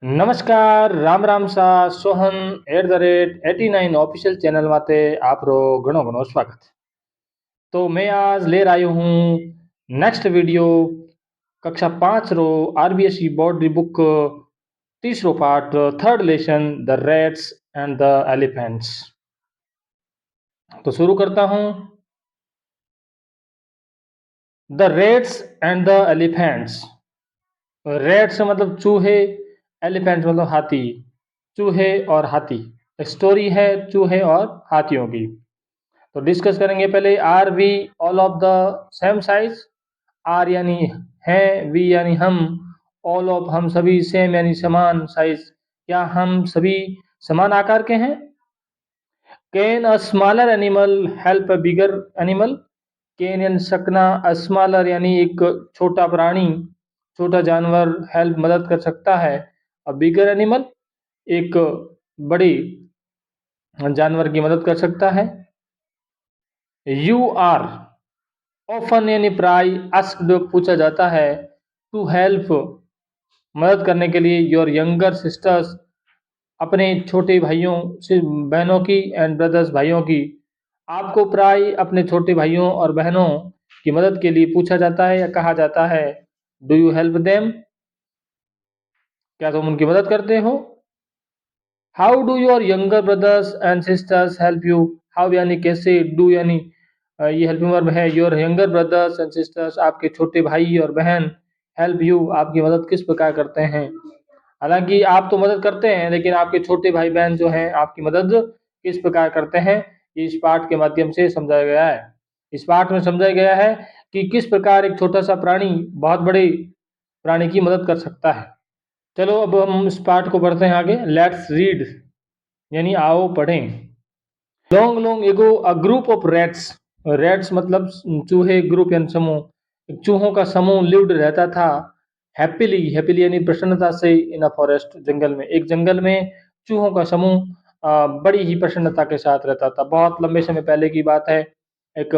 નમસ્કાર, રામ રામ સા Sohan @89 official channel माते आपरो घणो घणो स्वागत। तो मैं आज ले आयो हूँ नेक्स्ट वीडियो कक्षा 5 रो आरबीएसई बोर्ड री बुक तीसरो part third lesson the rats and the elephants. तो शुरू करता हूँ। The rats and the elephants. Rats मतलब चूहे, एलिफेंट्स मतलब हाथी। चूहे और हाथी, स्टोरी है चूहे और हाथियों की। तो डिस्कस करेंगे। पहले are we all of the same size. Are यानी है, वी यानी हम, ऑल ऑफ हम सभी, सेम यानी समान, साइज क्या हम सभी समान आकार के हैं। Can a smaller animal help a bigger animal. Can यानी सकना, अ स्मॉलर यानी एक छोटा प्राणी, छोटा जानवर, हेल्प मदद कर सकता है। अ बिगर एनिमल एक बड़ी जानवर की मदद कर सकता है। यू आर ऑफन यानी प्राय, आस्क्ड पूछा जाता है, टू हेल्प मदद करने के लिए, योर यंगर सिस्टर्स अपने छोटे भाइयों से बहनों की, एंड ब्रदर्स भाइयों की। आपको प्राय अपने छोटे भाइयों और बहनों की मदद के लिए पूछा जाता है या कहा जाता है। डू यू हेल्प देम, क्या तुम उनकी मदद करते हो। How do your younger brothers and sisters help you. How यानी कैसे, डू यानी ये हेल्पिंग वर्ब है। Your younger brothers and sisters आपके छोटे भाई और बहन, हेल्प यू आपकी मदद किस प्रकार करते हैं। हालांकि आप तो मदद करते हैं, लेकिन आपके छोटे भाई बहन जो हैं आपकी मदद किस प्रकार करते हैं, ये इस पाठ के माध्यम से समझाया गया है। इस पाठ में समझाया गया है कि किस प्रकार एक छोटा सा प्राणी बहुत बड़े प्राणी की मदद कर सकता है। चलो अब हम इस पाठ को पढ़ते हैं आगे। लेट्स रीड यानी आओ पढ़ें। Long long ago a group of rats. Rats मतलब चूहे, ग्रुप यानी समूह। एक चूहों का समूह लिव्ड रहता था। हैप्पीली, हैप्पीली यानी प्रसन्नता से, इन अ फॉरेस्ट जंगल में। एक जंगल में चूहों का समूह बड़ी ही प्रसन्नता के साथ रहता था। बहुत लंबे समय पहले की बात है। एक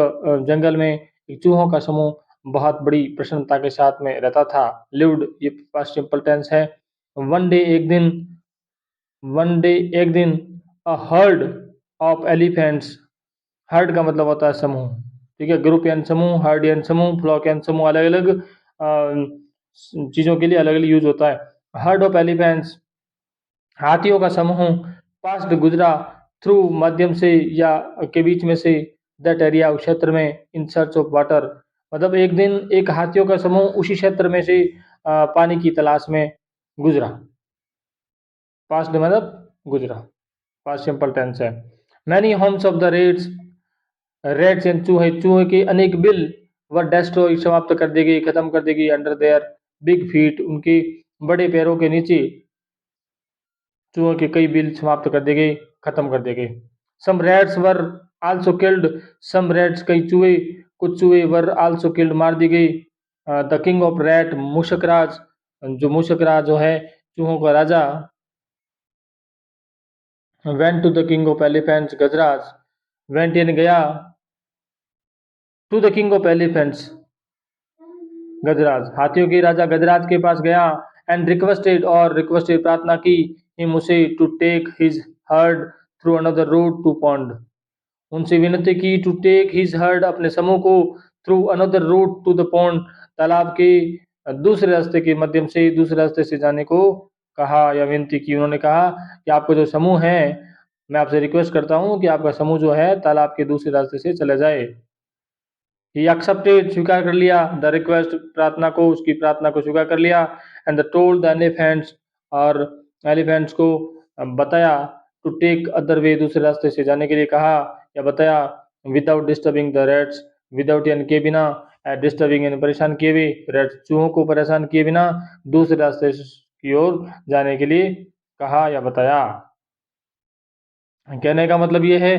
जंगल में एक चूहों का समूह बहुत बड़ी प्रसन्नता के साथ में रहता था। लिव्ड ये पास्ट सिंपल टेंस है। वन डे एक दिन, वन डे एक दिन, a herd of elephants. Heard का मतलब होता है समूह, ठीक है। ग्रुप यानी समूह, हर्ड यानी समूह, फ्लॉक यानी समूह, अलग अलग चीज़ों के लिए अलग अलग यूज होता है। हर्ड ऑफ एलिफेंट्स हाथियों का समूह, पास्ट गुजरा, थ्रू माध्यम से या के बीच में से, दैट एरिया उस क्षेत्र में, इन सर्च ऑफ वाटर मतलब एक दिन एक हाथियों का समूह उसी क्षेत्र में से पानी की तलाश में गुजरा। पास्ट मतलब गुजरा, पास्ट सिंपल टेंस है। Many homes of the rats, rats and चूहे, चूहे के अनेक बिल व डेस्ट्रॉय समाप्त कर दी गई, खत्म कर दी गई, अंडर देयर बिग फीट उनके बड़े पैरों के नीचे। चूहों के कई बिल समाप्त कर दी गई, खत्म कर दी गई। Some rats were also killed, some rats कई चूहे, कुछ चूहे वर आल्सो किल्ड मार दी गई। The king of rat Mushakraj, जो मूषकराज जो है चूहों का राजा। Went to the king of elephants Gajraj, went यानी गया, to the king of elephants Gajraj हाथियों के राजा गजराज के पास गया। एंड रिक्वेस्टेड और रिक्वेस्टेड प्रार्थना की, हिम उसे, to take his herd through another road to pond, उनसे विनती की, टू टेक हिज हर्ड अपने समूह को, through another road to the pond तालाब के दूसरे रास्ते के माध्यम से, दूसरे रास्ते से जाने को कहा या विनती की। उन्होंने कहा कि आपका जो समूह है, मैं आपसे रिक्वेस्ट करता हूँ कि आपका समूह जो है तालाब के दूसरे रास्ते से चला जाए। ही एक्सेप्टेड स्वीकार कर लिया, द रिक्वेस्ट प्रार्थना को, उसकी प्रार्थना को स्वीकार कर लिया। And the told the elephants और एलिफेंट्स को बताया, टू टेक अदर वे दूसरे रास्ते से जाने के लिए कहा या बताया। Without disturbing the Reds, without यानी के बिना, डिस्टर्बिंग यानी परेशान किए हुए, रेड्स चूहों को परेशान किए बिना दूसरे रास्ते की ओर जाने के लिए कहा या बताया। कहने का मतलब ये है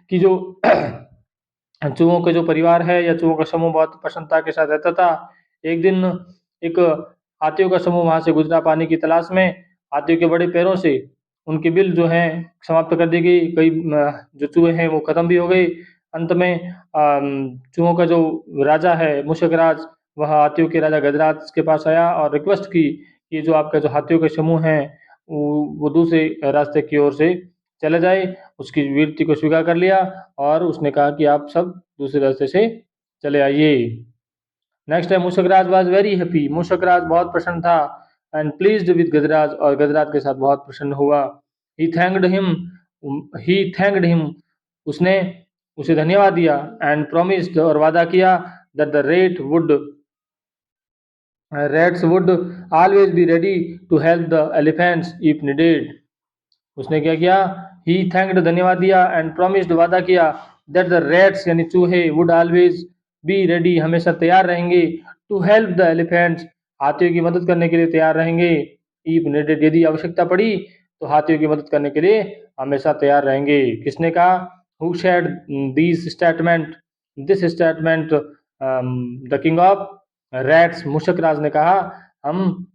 कि जो चूहों का जो परिवार है या चूहों का समूह बहुत प्रसन्नता के साथ रहता था। एक दिन एक हाथियों का समूह वहां से गुजरा पानी की तलाश में। हाथियों के बड़े पैरों से उनकी बिल जो है समाप्त कर दी गई, कई जो चूहे हैं वो खत्म भी हो गए। अंत में चूहों का जो राजा है मूषकराज, वह हाथियों के राजा गजराज के पास आया और रिक्वेस्ट की कि जो आपका जो हाथियों के समूह हैं वो दूसरे रास्ते की ओर से चला जाए। उसकी विनती को स्वीकार कर लिया और उसने कहा कि आप सब दूसरे रास्ते से चले आइए। नेक्स्ट है मुशकराज वॉज वेरी हैप्पी। मुशकराज बहुत प्रसन्न था एंड प्लीज्ड विद गजराज, और गजराज के साथ बहुत प्रसन्न हुआ। He thanked him he thanked him उसने उसे धन्यवाद दिया एंड प्रॉमिस्ड, और वादा किया that the rats would always be ready to help the elephants if needed. उसने क्या किया? ही थैंक्ड धन्यवाद दिया एंड प्रॉमिस्ड वादा किया दैट द रैट्स यानी चूहे वुड ऑलवेज बी रेडी हमेशा तैयार रहेंगे टू हेल्प द एलिफेंट्स हाथियों की मदद करने के लिए तैयार रहेंगे। इफ नीडेड यदि आवश्यकता पड़ी तो हाथियों की मदद करने के लिए हमेशा तैयार रहेंगे। किसने कहा? Who said this statement the king of rats. Mushak Raj ने कहा हम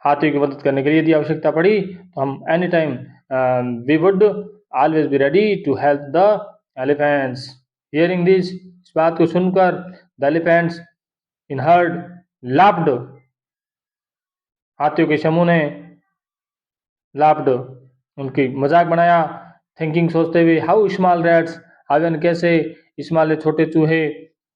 हाथियों की मदद करने के लिए यदि आवश्यकता पड़ी तो हम any time we would always be ready to help the elephants. Hearing this, इस बात को सुनकर the elephants in herd laughed, हाथियों के समूह ने लाफ्ड उनकी मजाक बनाया। थिंकिंग सोचते हुए हाउ स्मॉल रैट्स हावन कैसे स्मॉल छोटे चूहे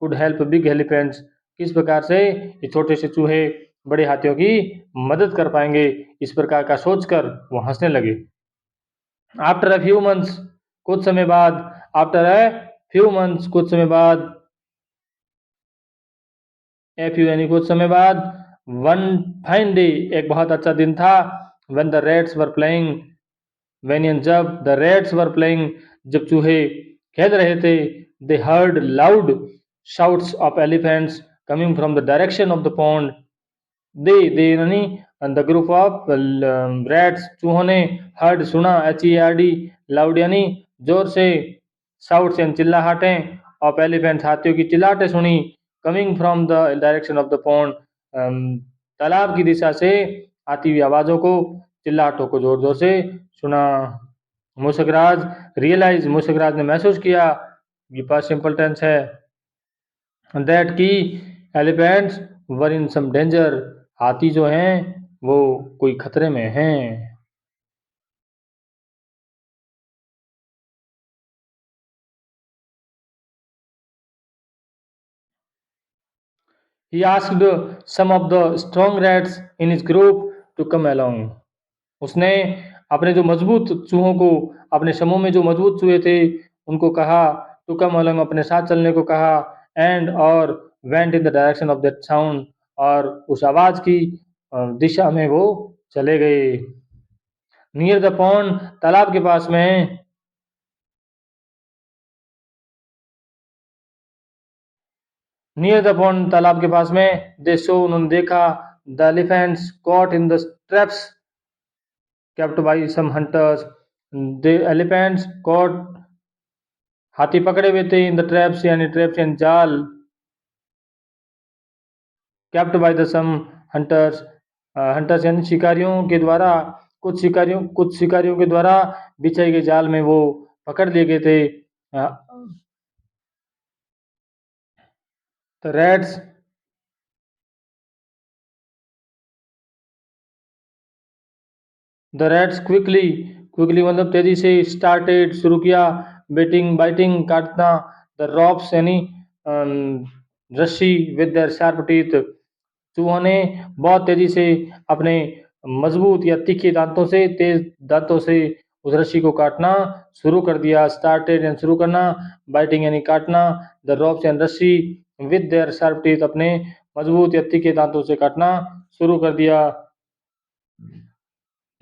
कुड हेल्प बिग एलिफेंट्स किस प्रकार से ये छोटे से चूहे बड़े हाथियों की मदद कर पाएंगे। इस प्रकार का सोचकर वो हंसने लगे। आफ्टर अ फ्यू मंथ्स, कुछ समय बाद, आफ्टर अ फ्यू मंथ्स कुछ समय बाद, ए फ्यू यानी कुछ समय बाद, वन फाइन डे एक बहुत अच्छा दिन था, when the Reds were playing, when यानी जब, द रेड्स वर प्लेइंग जब चूहे खेल रहे थे, दे heard loud shouts of elephants coming from the direction of the pond. दे यानी द ग्रुप ऑफ रैट्स चूहों ने हर्ड सुना, HERD, लाउड यानी जोर से, साउट्स यानी चिल्लाहटें, ऑफ एलिफेंट्स हाथियों की चिल्लाहटें सुनी, coming from the direction of the pond तालाब की दिशा से आती हुई आवाज़ों को, चिल्लाहटों को जोर जोर से सुना। मुशकराज ने महसूस किया, ये पास्ट सिंपल टेंस है, दैट की elephants were in some danger हाथी जो हैं वो कोई खतरे में हैं। He asked some of the strong rats in his group to come along. उसने अपने जो मजबूत चूहों को, अपने समूह में जो मजबूत चूहे थे उनको कहा टू कम अलॉन्ग अपने साथ चलने को कहा, एंड और went in the direction of that sound और उस आवाज की दिशा में वो चले गए। नियर द पॉन्ड तालाब के पास में, नियर द पॉन्ड तालाब के पास में, दे सो उन्होंने देखा, the elephants caught in the traps kept by some hunters. The elephants caught हाथी पकड़े हुए थे इन द ट्रैप्स यानी जाल, kept by the some hunters, hunters यानी शिकारियों के द्वारा, कुछ शिकारियों के द्वारा बिछाए गए जाल में वो पकड़ लिए गए थे। द रैट्स क्विकली मतलब तेजी से, स्टार्टेड शुरू किया, बाइटिंग काटना, द रॉप्स यानी रस्सी, विद देयर शार्प टीथ चूहों ने बहुत तेजी से अपने मजबूत या तीखे तेज दांतों से उस रस्सी को काटना शुरू कर दिया। स्टार्टेड यानी शुरू करना, बाइटिंग यानी काटना, द रॉप्स यानी रस्सी, विद देयर शार्प टीथ अपने मजबूत या तीखे दांतों से काटना शुरू कर दिया।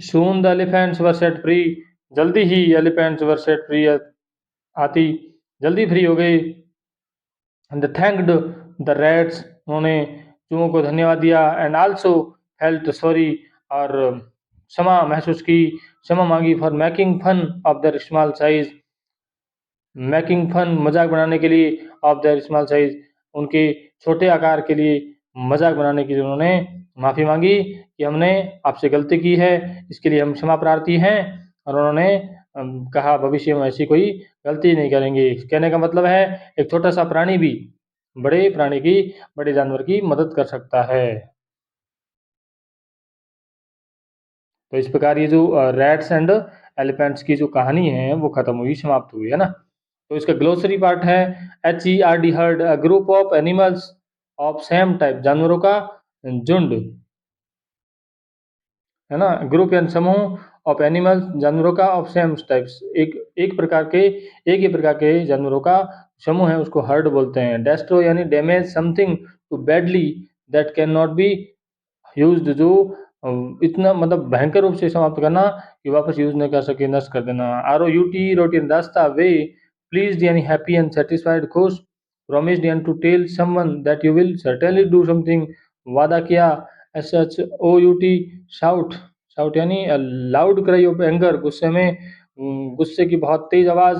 Soon the elephants were set free. जल्दी ही एलिफेंट्स वर सेट फ्री, हाथी जल्दी फ्री हो गए। एंड थैंक्ड द रैट्स उन्होंने चूहों को धन्यवाद दिया, एंड आल्सो फेल्ट सॉरी और क्षमा महसूस की, क्षमा मांगी, for making fun of their small size, making fun मजाक बनाने के लिए, ऑफ देयर स्मॉल साइज उनके छोटे आकार के लिए मजाक बनाने के लिए उन्होंने माफ़ी मांगी कि हमने आपसे गलती की है, इसके लिए हम क्षमा प्रार्थी हैं, और उन्होंने कहा भविष्य में ऐसी कोई गलती नहीं करेंगे। कहने का मतलब है एक छोटा सा प्राणी भी बड़े जानवर की मदद कर सकता है। तो इस प्रकार ये जो रैट्स एंड एलिफेंट्स की जो कहानी है वो खत्म हुई, समाप्त हुई, है ना। तो इसका ग्लोसरी पार्ट है HERD, heard, a group of animals of same type, जानवरों का झुंड, है ना। ग्रुप यानी समूह, ऑफ एनिमल्स जानवरों का, ऑफ सेम टाइप्स एक प्रकार के, एक ही प्रकार के जानवरों का समूह है, उसको हर्ड बोलते हैं। डेस्ट्रो यानी damage something too badly that can not be used, जो इतना मतलब भयंकर रूप से समाप्त करना कि वापस यूज नहीं कर सके, नष्ट कर देना। ROUT, रोटी रास्ता, वे, प्लीज्ड यानी हैप्पी एंड सेटिस्फाइड, खुश, promised यानी to tell someone that you will certainly do something, वादा किया। SHOUT, शाउट, शाउट यानी लाउड क्राई ऑफ एंगर, गुस्से में गुस्से की बहुत तेज आवाज।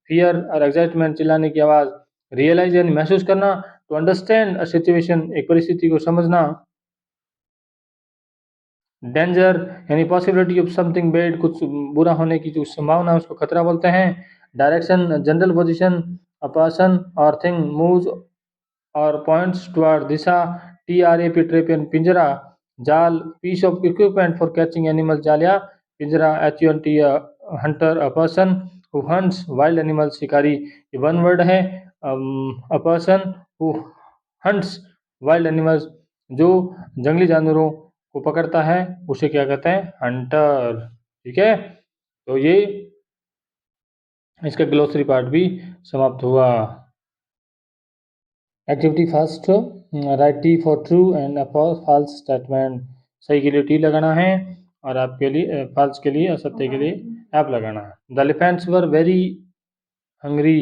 फियर और एक्साइटमेंट, चिल्लाने की आवाज। रियलाइज यानी महसूस करना, टू अंडरस्टैंड अ सिचुएशन, एक परिस्थिति को समझना। डेंजर यानी पॉसिबिलिटी ऑफ समथिंग बैड, कुछ बुरा होने की जो संभावना है उसको खतरा बोलते हैं। Direction general position, a person or thing moves or points toward दिशा। TRAP, ट्रैप यानी पिंजरा। जाल, piece of equipment for catching animal, जाल या पिंजरा। HUNT, hunter, a person who hunts wild animal, शिकारी। ये वन वर्ड है। A person who hunts wild animals, जो जंगली जानवरों को पकड़ता है उसे क्या कहते हैं, हंटर। ठीक है, तो ये इसका ग्लोसरी पार्ट भी समाप्त हुआ। Activity first, right T for true and false statement, सही के लिए टी लगाना है और आपके लिए फॉल्स के लिए, असत्य के लिए ऐप लगाना है। The elephants were very hungry,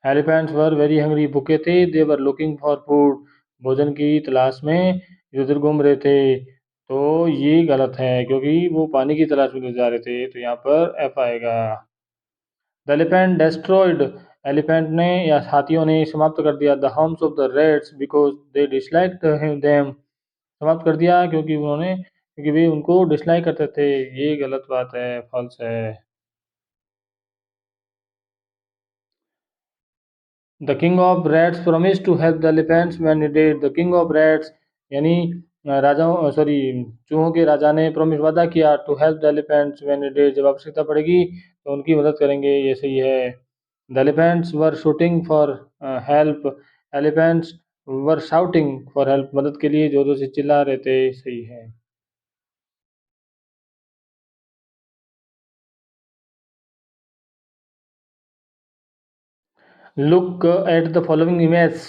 elephants were very hungry, भूखे थे। दे वर लुकिंग फॉर फूड, भोजन की तलाश में इधर उधर घूम रहे थे। तो ये गलत है क्योंकि वो पानी की तलाश में जा रहे थे, तो यहाँ पर एफ आएगा। द एलिफेंट डेस्ट्रॉयड, एलिफेंट ने या हाथियों ने समाप्त कर दिया the homes of the Reds because they disliked them, समाप्त कर दिया क्योंकि वे उनको डिसलाइक करते थे। ये गलत बात है, फॉल्स है। The king of rats promised to help the elephants when needed, the king of rats यानी राजाओं सॉरी चूहों के राजा ने प्रोमिस, वादा किया, to help the elephants when needed, जब आवश्यकता पड़ेगी तो उनकी मदद करेंगे, ये सही है। The elephants were shooting for help, elephants were shouting for help, मदद के लिए जोर जोर से चिल्ला रहे थे, सही है। Look at the following image,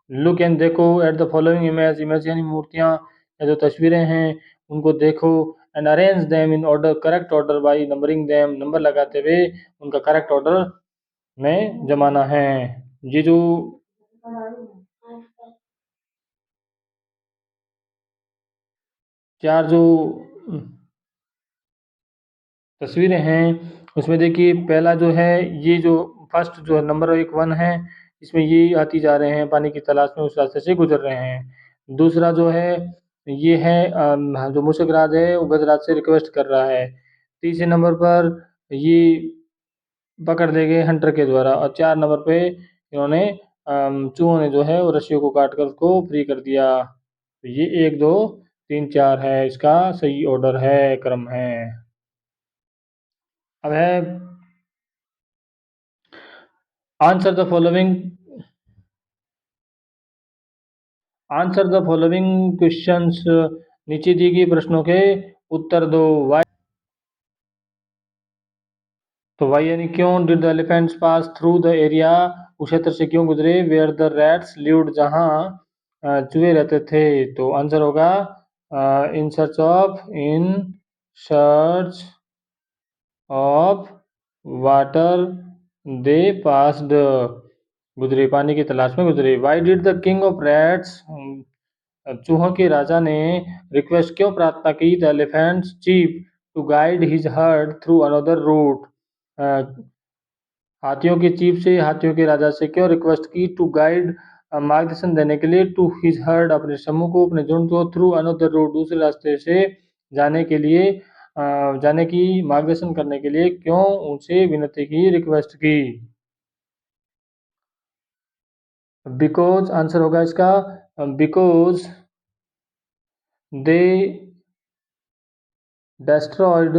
look and देखो, at the following image, image यानी मूर्तियाँ या जो तस्वीरें हैं उनको देखो। And arrange them in order, correct order, by numbering them, number लगाते हुए उनका करेक्ट ऑर्डर में जमाना है। ये जो चार जो तस्वीरें हैं उसमें देखिए, पहला जो है ये जो फर्स्ट जो नंबर एक वन है, इसमें ये हाथी जा रहे हैं पानी की तलाश में, उस रास्ते से गुजर रहे हैं। दूसरा जो है ये है जो मूसक राज है वो गजराज से रिक्वेस्ट कर रहा है। तीसरे नंबर पर ये पकड़ ले गए हंटर के द्वारा, और 4 नंबर पे इन्होंने चूहों ने जो है वो रस्सियों को काट कर उसको फ्री कर दिया। तो ये 1 2 3 4 है, इसका सही ऑर्डर है, क्रम है। अब है answer the following, answer the following questions, नीचे दिए गए प्रश्नों के उत्तर दो। वाई, तो वाई यानी क्यों। Did the elephants pass through the area, उस क्षेत्र से क्यों गुजरे। वेयर द रैट्स लिव्ड, जहाँ चूहे रहते थे। तो आंसर होगा in search of water they passed, गुजरे, पानी की तलाश में गुजरे। Why did the king of rats, चूहों के राजा ने रिक्वेस्ट क्यों प्रार्थना की the elephants chief to guide his herd through another route, हाथियों के चीफ से, हाथियों के राजा से क्यों रिक्वेस्ट की टू गाइड, मार्गदर्शन देने के लिए, टू हिज हर्ड अपने समूह को, अपने झुंड को, थ्रू अनदर रूट दूसरे रास्ते से जाने के लिए, जाने की मार्गदर्शन करने के लिए क्यों उनसे विनती की, रिक्वेस्ट की। बिकॉज आंसर होगा इसका because they destroyed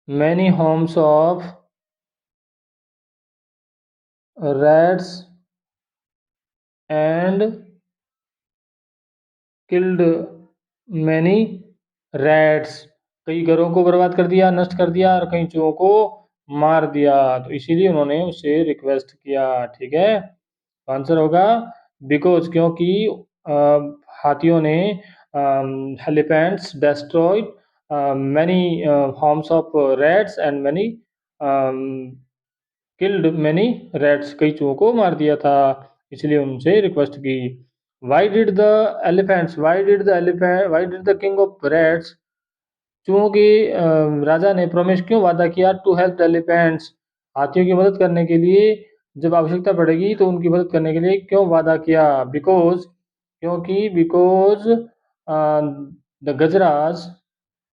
many homes of rats and killed many rats। कई घरों को बर्बाद कर दिया, नष्ट कर दिया, और कई चूहों को मार दिया। तो इसीलिए उन्होंने उससे रिक्वेस्ट किया। ठीक है, आंसर होगा बिकॉज, क्योंकि हाथियों ने elephants destroyed many homes of rats and many killed many rats, कई चूहों को मार दिया था, इसलिए उनसे रिक्वेस्ट की। Y did the king of rats, चूहों के राजा ने प्रॉमिस क्यों वादा किया टू हेल्प द एलिफेंट्स, हाथियों की मदद करने के लिए, जब आवश्यकता पड़ेगी तो उनकी मदद करने के लिए क्यों वादा किया? बिकॉज, क्योंकि because the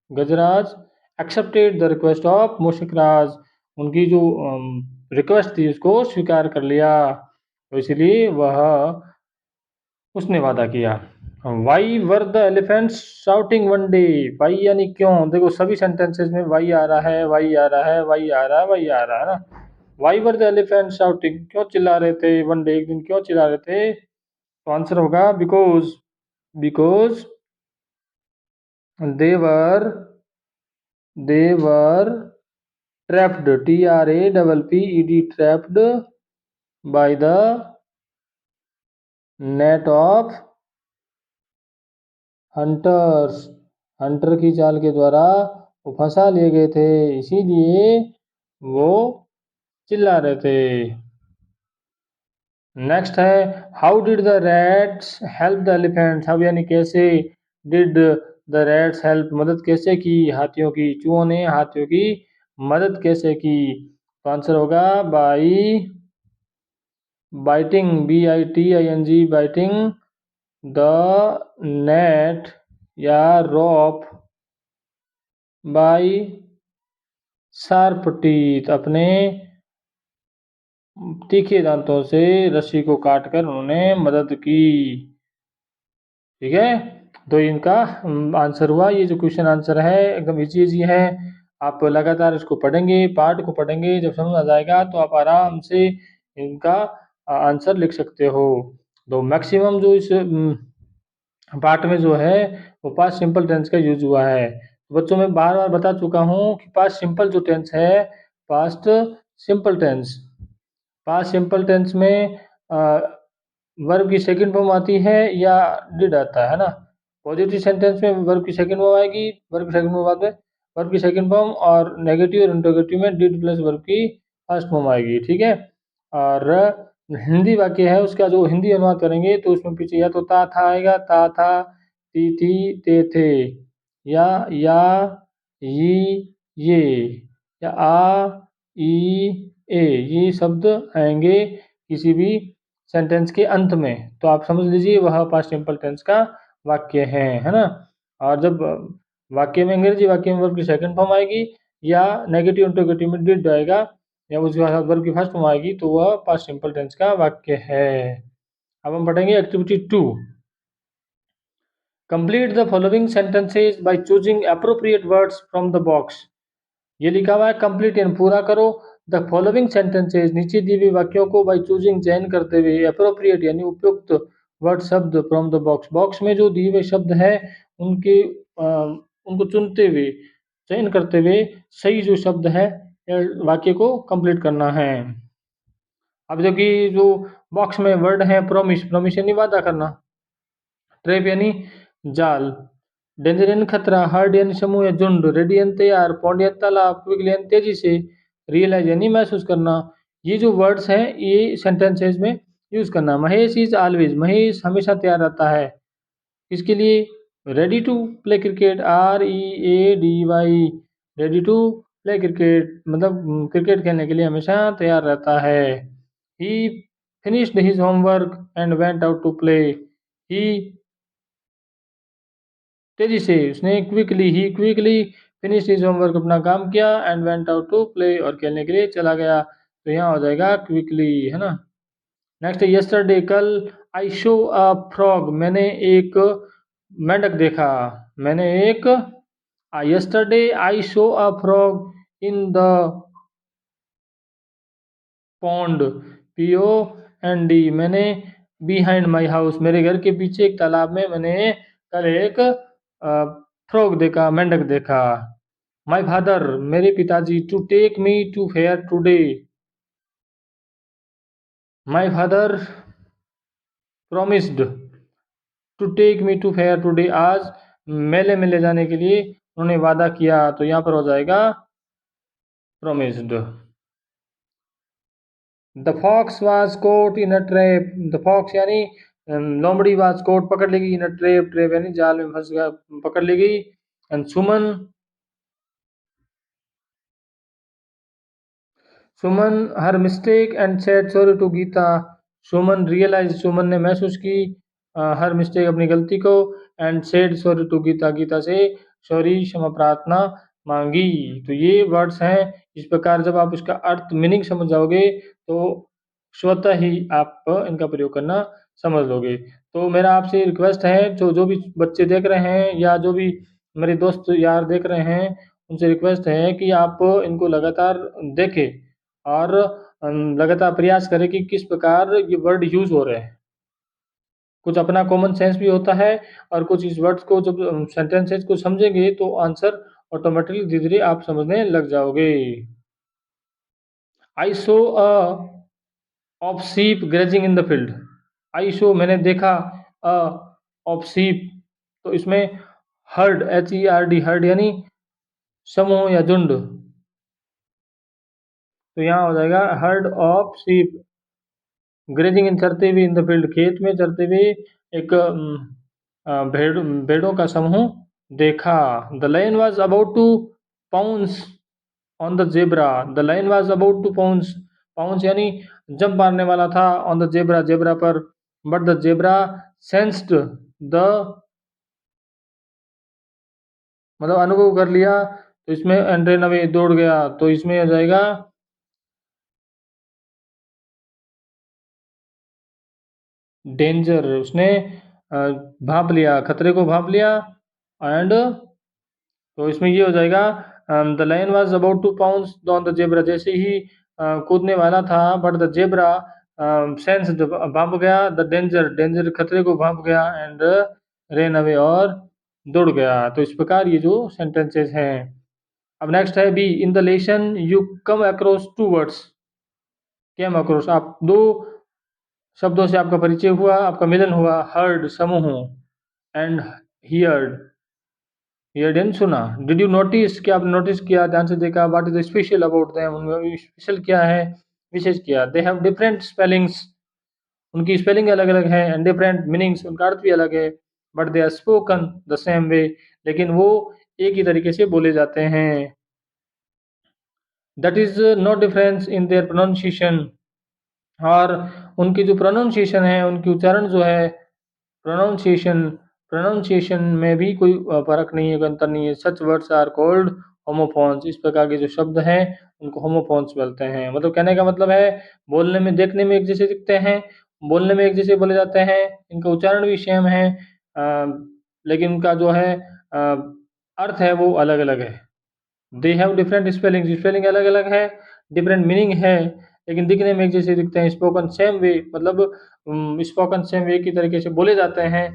Gajraj accepted the request of Mushak Raj, उनकी जो रिक्वेस्ट थी उसको स्वीकार कर लिया, तो इसलिए उसने वादा किया। Why were the elephants shouting one day, why यानी क्यों। देखो सभी सेंटेंसेस में वाई आ रहा है, वाई आ रहा है, वाई आ रहा है, वाई आ रहा है ना। Y were the elephant shouting, क्यों चिल्ला रहे थे, वन डे एक दिन क्यों चिल्ला रहे थे, तो आंसर होगा because they were trapped, TRAPPED, trapped by the net of hunters, hunter की चाल के द्वारा वो फंसा लिए गए थे, इसीलिए वो चिल्ला रहे थे। नेक्स्ट है how did the rats help the elephants, how यानी कैसे, डिड द रैट्स हेल्प मदद कैसे की हाथियों की, चूहों ने हाथियों की मदद कैसे की, तो आंसर होगा biting, BITING, biting the net या रोप बाय शार्प टीथ, अपने तीखे दांतों से रस्सी को काटकर उन्होंने मदद की। ठीक है, तो इनका आंसर हुआ। ये जो क्वेश्चन आंसर है एकदम इजी है, आप लगातार इसको पढ़ेंगे, पार्ट को पढ़ेंगे, जब समझ आ जाएगा तो आप आराम से इनका आंसर लिख सकते हो। तो मैक्सिमम जो इस पार्ट में जो है वो पास्ट सिंपल टेंस का यूज हुआ है। बच्चों में बार बार बता चुका हूँ कि पास्ट सिंपल जो टेंस है, past simple tense, past simple tense में वर्ब की सेकंड फॉर्म आती है या डिड आता है ना। पॉजिटिव सेंटेंस में वर्ब की सेकंड फॉर्म आएगी, वर्ब की सेकंड फॉर्म बाद में वर्ब की सेकंड फॉर्म, और नेगेटिव और इंटरोगेटिव में डिड प्लस वर्ब की फर्स्ट फॉर्म आएगी। ठीक है, और हिंदी वाक्य है उसका जो हिंदी अनुवाद करेंगे तो उसमें पीछे या तो ता था आएगा, ता था, ती थी, ते थे, या ये, या ई ए, ये शब्द आएंगे किसी भी सेंटेंस के अंत में, तो आप समझ लीजिए वह पास्ट सिंपल टेंस का वाक्य है ना। और जब वाक्य में, अंग्रेजी वाक्य में वर्ब की सेकंड फॉर्म आएगी या नेगेटिव इंटरोगेटिव में डिड आएगा या उसके बाद वर्ब की फर्स्ट फॉर्म आएगी तो वह पास्ट सिंपल टेंस का वाक्य है। अब हम पढ़ेंगे activity 2। Complete the following sentences by choosing appropriate words from the box. ये लिखा हुआ है कंप्लीट यानी पूरा करो, द फॉलोइंग सेंटेंसेस नीचे दिए हुए वाक्यों को बाय चूजिंग चयन करते हुए, अप्रोप्रिएट यानी उपयुक्त वर्ड शब्द फ्रॉम द बॉक्स, बॉक्स में जो दिए हुए शब्द है उनके उनको चुनते हुए, चयन करते हुए सही जो शब्द है वाक्य को कंप्लीट करना है। अब देखिए जो बॉक्स में वर्ड है प्रोमिस, प्रोमिस यानी वादा करना, ट्रैप यानी जाल, डेंजर यानी खतरा, हर्ड यानी समूह या झुंड, रेडी यानी तैयार, पौंड यानी तालाब, क्विकली यानी तेजी से, रियलाइज यानी महसूस करना। ये जो वर्ड्स हैं ये सेंटेंसेस में यूज करना। महेश इज ऑलवेज, महेश हमेशा तैयार रहता है, किसके लिए, ready to play cricket, READY, ready to play cricket मतलब क्रिकेट खेलने के लिए हमेशा तैयार रहता है। He finished his homework and went out to play, he तेजी से, उसने he quickly finish his homework, अपना काम किया, and went out to play और खेलने के लिए चला गया, तो यहाँ हो जाएगा क्विकली, है ना। नेक्स्ट है यस्टरडे, कल, आई शो अ फ्रॉग, मैंने एक मेंढक देखा, मैंने एक yesterday I saw a frog in the pond. POND. मैंने behind my house, मेरे घर के पीछे एक तालाब में मैंने कल एक फ्रॉग देखा, मेंढक देखा. My father, मेरे पिताजी, to take me to fair today. My father promised to take me to fair today. आज मेले में ले जाने के लिए उन्होंने वादा किया, तो यहाँ पर हो जाएगा promised. The fox was caught in a trap. The fox यानी लोमड़ी was caught, पकड़ ली गई, in a trap. Trap यानी जाल में फंस गया, पकड़ ली गई. And Suman her mistake and said sorry to Geeta. Suman realized, सुमन ने महसूस की हर मिस्टेक, अपनी गलती को, and said sorry to Geeta, Geeta से सॉरी, क्षमा प्रार्थना मांगी. तो ये वर्ड्स हैं. इस प्रकार जब आप इसका अर्थ, मीनिंग समझ जाओगे तो स्वतः ही आप इनका प्रयोग करना समझ लोगे. तो मेरा आपसे रिक्वेस्ट है, जो भी बच्चे देख रहे हैं या जो भी मेरे दोस्त यार देख रहे हैं, उनसे रिक्वेस्ट है कि आप इनको लगातार देखें और लगातार प्रयास करें कि किस प्रकार ये वर्ड यूज हो रहे हैं. कुछ अपना कॉमन सेंस भी होता है, और कुछ इस वर्ड्स को जब सेंटेंसेस को समझेंगे तो आंसर ऑटोमेटिकली धीरे धीरे आप समझने लग जाओगे. I saw of sheep grazing in the field. I saw मैंने देखा, अ ऑफ शीप, तो इसमें हर्ड, HERD, हर्ड यानी समूह या झुंड, तो यहाँ हो जाएगा हर्ड ऑफ शीप ग्रेजिंग इन, चरते हुए, इन द फील्ड, खेत में चरते हुए एक भेड़ों का समूह देखा. The lion was about to pounce on the zebra. The lion was about to pounce, pounce यानी जंप मारने वाला था, ऑन द जेब्रा, जेब्रा पर, but the zebra sensed the, मतलब अनुभव कर लिया, तो इसमें एंड रन अवे, दौड़ गया, तो इसमें आ जाएगा डेंजर. उसने भांप लिया, खतरे को भांप लिया. एंड तो इसमें ये हो जाएगा the lion was about to pounce on the zebra, जैसे ही कूदने वाला था, बट द जेब्रा सेंस, भांप गया, द डेंजर, डेंजर खतरे को भांप गया, एंड रेन अवे, और दौड़ गया. तो इस प्रकार ये जो सेंटेंसेस हैं. अब नेक्स्ट है B. In the lesson you come across two words. Came across, आप दो शब्दों से आपका परिचय हुआ, आपका मिलन हुआ. हर्ड समूह, एंड हियर्ड, हियर्ड यानी सुना. डिड यू नोटिस, क्या आपने नोटिस किया, ध्यान से देखा. What is the special about them, उनमें स्पेशल क्या है, विशेष क्या. दे हैव डिफरेंट स्पेलिंग्स, उनकी स्पेलिंग अलग अलग है, एंड डिफरेंट मीनिंग्स, उनका अर्थ भी अलग है. But they are spoken the same way, लेकिन वो एक ही तरीके से बोले जाते हैं. That is no difference in their pronunciation, और उनकी जो प्रोनाउंसिएशन है, उनकी उच्चारण जो है, प्रोनाउंसिएशन, प्रोनाउंसिएशन में भी कोई फ़र्क नहीं है, कोई अंतर नहीं है. Such words are called homophones. इस प्रकार के जो शब्द हैं उनको होमोफोन्स बोलते हैं. मतलब कहने का मतलब है, बोलने में, देखने में एक जैसे दिखते हैं, बोलने में एक जैसे बोले जाते हैं, इनका उच्चारण भी सेम है, लेकिन उनका जो है अर्थ है वो अलग अलग है. They have different spelling, spelling अलग अलग है, डिफरेंट मीनिंग है, लेकिन दिखने में एक जैसे दिखते हैं. स्पोकन सेम वे, मतलब स्पोकन सेम वे की तरीके से बोले जाते हैं,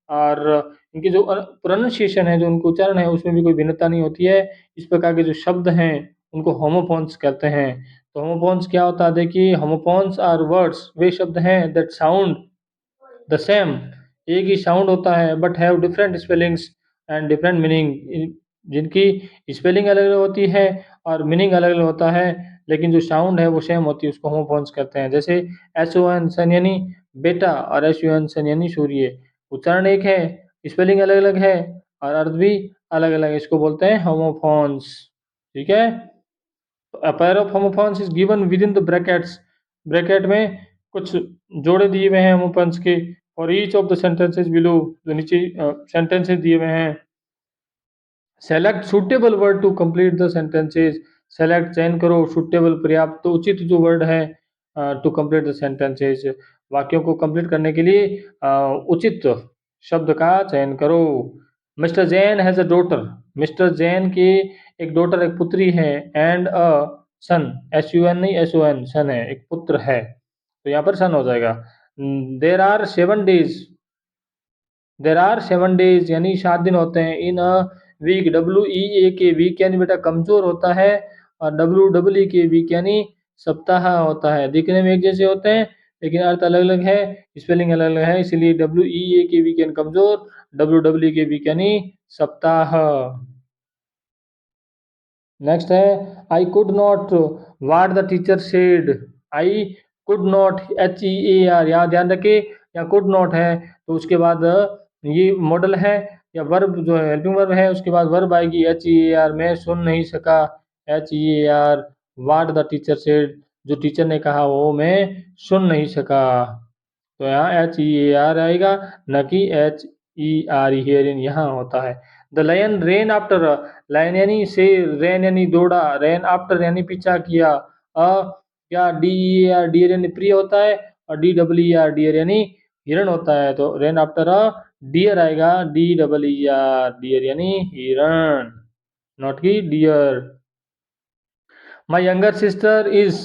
और इनकी जो प्रोनाउंसिएशन है, जो उनका उच्चारण है, उसमें भी कोई भिन्नता नहीं होती है. इस प्रकार के जो शब्द हैं उनको होमोफोन्स कहते हैं. तो होमोफोन्स क्या होता है, देखिए. होमोफोन्स आर वर्ड्स, वे शब्द हैं, दैट साउंड द सेम, एक ही साउंड होता है, but have different spellings and different meaning, जिनकी स्पेलिंग अलग अलग होती है और मीनिंग अलग अलग होता है, लेकिन जो साउंड है वो सेम होती है, उसको होमोफोन्स कहते हैं. जैसे SON सन यानी बेटा, और SUN सन यानी सूर्य, उच्चारण एक है, स्पेलिंग अलग अलग है, और अर्थ भी अलग अलग है, इसको बोलते हैं होमोफोन्स. ठीक है. A pair of homophones is given within the brackets. Bracket में कुछ जोड़े दिए हुए हैं होमोफोन्स के, और each of the sentences below, जो नीचे सेंटेंसेस दिए हुए हैं. Select suitable word to complete the sentences. Select, चयन करो, सुटेबल, पर्याप्त, तो उचित जो वर्ड है, टू कंप्लीट द सेंटेंसेस, वाक्यों को कंप्लीट करने के लिए उचित शब्द का चयन करो. Mister Jain has a daughter, mister Jain की एक डॉटर, एक पुत्री है, एंड अ सन, SUN नहीं SON, सन है, एक पुत्र है, तो यहाँ पर सन हो जाएगा। There are 7 days, there are 7 days यानी 7 दिन होते हैं, in a week, WEAK week यानी बेटा कमजोर होता है, और WEEK वीक यानी सप्ताह होता है। दिखने में एक जैसे होते हैं लेकिन अर्थ अलग अलग है, स्पेलिंग अलग अलग है, इसलिए WEAK वीक यानी कमजोर, WEEK वीक यानी सप्ताह। नेक्स्ट है I could not what the teacher said, I could not, HEAR, यहाँ ध्यान रखिए, यहाँ कुड नॉट है तो उसके बाद ये मॉडल है, या वर्ब जो है हेल्पिंग वर्ब है, उसके बाद वर्ब आएगी HEAR, मैं सुन नहीं सका, HEAR, what the teacher said, जो टीचर ने कहा वो मैं सुन नहीं सका, तो यहाँ HEAR आएगा, न कि HER, हियरिंग यहाँ होता है। The lion ran after, lion यानी से, रेन यानी दौड़ा, रेन आफ्टर यानी पीछा किया, क्या DEAR, डियर यानी प्रिय होता है, और DEER, डियर यानी हिरण होता है, तो रेन आफ्टर अ डियर आएगा, DEER, डियर यानी हिरण, नॉट की dear. My younger sister is,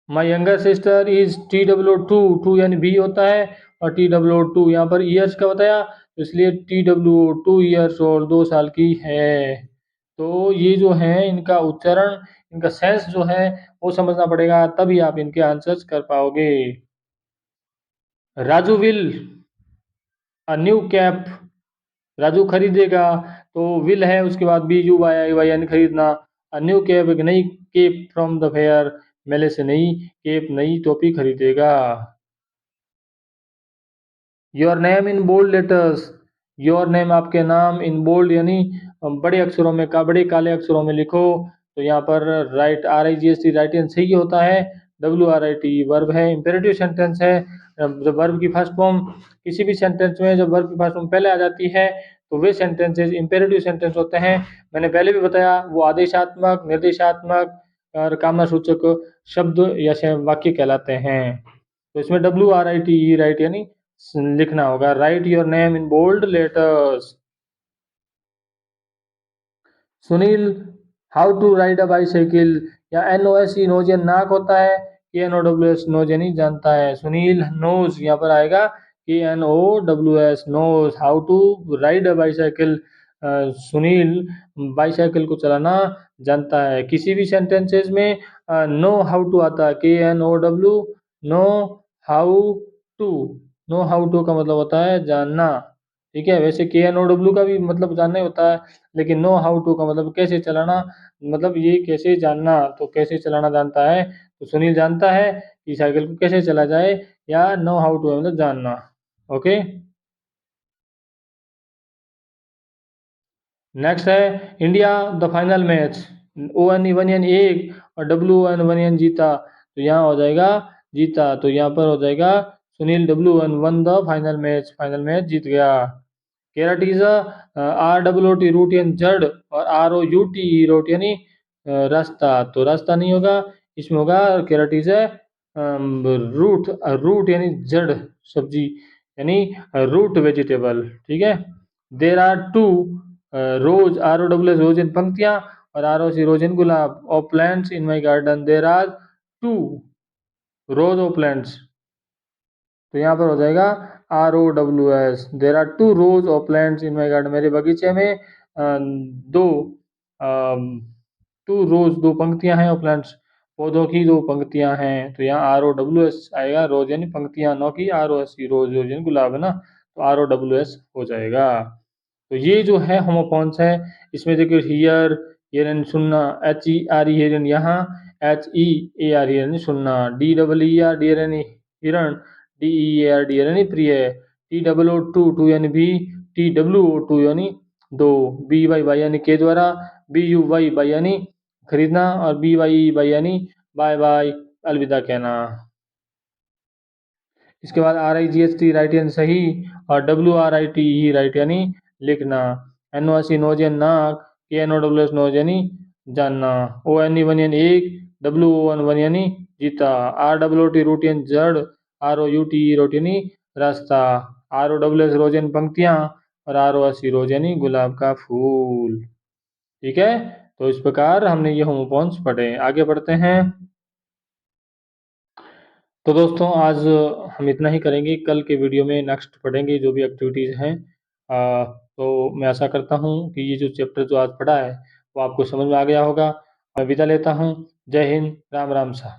my younger sister is TW2, two यानी बी होता है, और TW2 यहाँ पर ईयर्स का बताया, तो इसलिए TW2 ईयर्स और 2 साल की है। तो ये जो है इनका उच्चारण, इनका सेंस जो है वो समझना पड़ेगा, तभी आप इनके आंसर्स कर पाओगे। Raju will a new cap, Raju खरीदेगा, तो विल है उसके बाद BUY यानी खरीदना, अ न्यू कैप एक नई केप फ्रॉम द फेयर, मेले से नई केप, नई टोपी खरीदेगा। Your name in bold letters, your name आपके नाम, इन बोल्ड यानी बड़े अक्षरों में, का बड़े काले अक्षरों में लिखो, तो यहाँ पर राइट, RIGHT राइट एंड सही होता है, WRIT वर्ब है, इंपेरेटिव सेंटेंस है, जब वर्ब की फर्स्ट फॉर्म किसी भी सेंटेंस में जब वर्ब की फर्स्ट फॉर्म पहले आ जाती है तो वे सेंटेंसेस इंपेरेटिव सेंटेंस होते हैं। मैंने पहले भी बताया वो आदेशात्मक, निर्देशात्मक और कामना सूचक शब्द या वाक्य कहलाते हैं। तो इसमें WRITE राइट यानी लिखना होगा, write your name in bold letters. Sunil how to ride a bicycle, या NOSE नोज यानी नाक होता है, KNOWS नोज यानी जानता है, सुनील नोज यहाँ पर आएगा, KNOWS knows how to ride a bicycle, Sunil bicycle को चलाना जानता है। किसी भी सेंटेंसेस में नो हाउ टू आता है, KNOW, know how to, know how to का मतलब होता है जानना, ठीक है। वैसे KNOW का भी मतलब जानना ही होता है, लेकिन नो हाउ टू का मतलब कैसे चलाना, मतलब ये कैसे जानना, तो कैसे चलाना जानता है, तो सुनील जानता है कि साइकिल को कैसे चला जाए, या नो हाउ टू मतलब जानना। ओके, नेक्स्ट है India the final match, ONE वनियन एक और WON वनियन जीता, तो यहाँ हो जाएगा जीता, तो यहाँ पर हो जाएगा Sunil WON won the final match, final match जीत गया। केराट इज ROOT रूट यानी जड़, और ROUT रोट यानी रास्ता, तो रास्ता नहीं होगा, इसमें होगा केराट इज रूट, रूट यानी जड़ सब्जी, यानी रूट वेजिटेबल, ठीक है। There are two rows, ROWS rows इन पंक्तियां, और ROC रोज इन गुलाब, of plants in my garden, there are two rows of plants, तो यहाँ पर हो जाएगा ROWS, there are two rows of plants in my garden, मेरे बगीचे में दो, टू रोज दो पंक्तियां हैं, और प्लांट्स पौधों की दो पंक्तियां हैं, तो यहाँ ROWS आएगा, रोज यानी पंक्तियां, नो की ROSC रोज, रोज यानी गुलाब है ना, तो ROWS हो जाएगा। तो ये जो है होमोफोन्स है, इसमें देखिए हियर, हियर यानी सुनना, HER हियर यानी यहाँ, HEAR हियर यानी सुनना, DEER डियर यानी हिरण, DEAR डियर यानी प्रिय, TOO टू यानी भी, TWO यानी दो, BYY यानी के द्वारा, BUY यानी खरीदना, और BYE यानी बाय बाय, अलविदा कहना। इसके बाद RIGHT राइट यानी सही, और WRITE राइट यानी लिखना, NOC नोज यानी नाक, KNOWS नोज यानी जानना, ONE वन यानी एक, WON वन यानी जीता, ROOT रूट यानी जड़, ROUTE रोट यानी रास्ता, ROSS रोज यानी पंक्तियाँ और ROSC रोज यानी गुलाब का फूल। ठीक है, तो इस प्रकार हमने ये होमोफोन्स पढ़े। आगे बढ़ते हैं। तो दोस्तों आज हम इतना ही करेंगे। कल के वीडियो में नेक्स्ट पढ़ेंगे जो भी एक्टिविटीज़ हैं। तो मैं आशा करता हूँ कि ये जो चैप्टर जो आज पढ़ा है वो आपको समझ में आ गया होगा। मैं विदा लेता हूँ। जय हिंद, राम राम सा।